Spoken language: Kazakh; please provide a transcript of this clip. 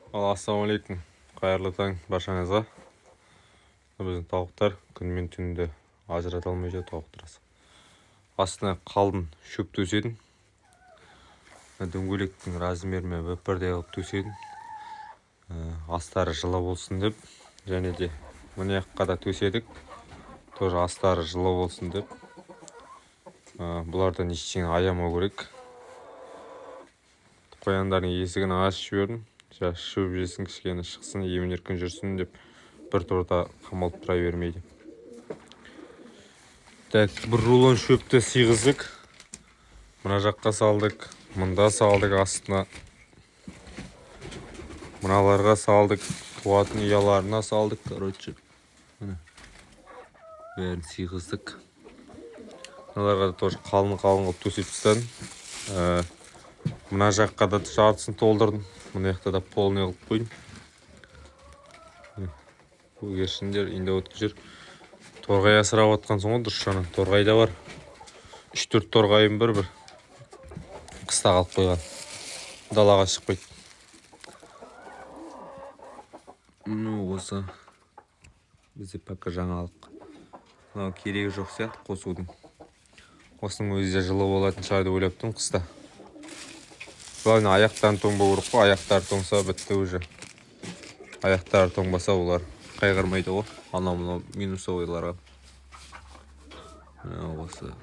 Ассалаумалейкум. Қайырлы таң баршаңызға. Біздің тауықтар күн мен түнді ажырата алмай жүр тауықтар. Астына қалдың шөп төседім. Дөңгелектің размерімен бір-бірдей қылып төседім. Астары жылы болсын деп, және де мына жаққа да төседік. Тоже астары жылы болсын деп. Бұлардан ештеңе аямау керек. Қояндардың есігін ашып жібердім. Шөп жесін, кішкене шықсын, емін-еркін жүрсін деп бір торда қамалып тұра бермейді. Так, бір рулон шөпті сыйғыздық. Мына жаққа салдық, мында салдық астына. Мыналарға салдық, туатын ұяларына салдық. Короче, бәрін сыйғыздық. Мыналарға да тоже қалың-қалың қылып төсеп тастадым. Мына жаққа да жартысын толдырдым. Мына жақта да полный қылып қойдым. Көгершіндер енді өтіп жүр. Торғай асырап отқан соң дұрыс жаңа. Торғай да бар. 3-4 торғайым бір қыста қалып қойған. Далаға шықпайды. Осы бізде пока жаңалық. Мынау керегі жоқ сияқты қосудың. Осының өзі де жылы болатын шығар деп ойлап тұрмын қыста. Главное, аяқтарын тоңбау керек қой. Аяқтары тоңса бітті уже. Аяқтары тоңбаса олар қайғырмайды ғой. Анау минусовыйларға. Осы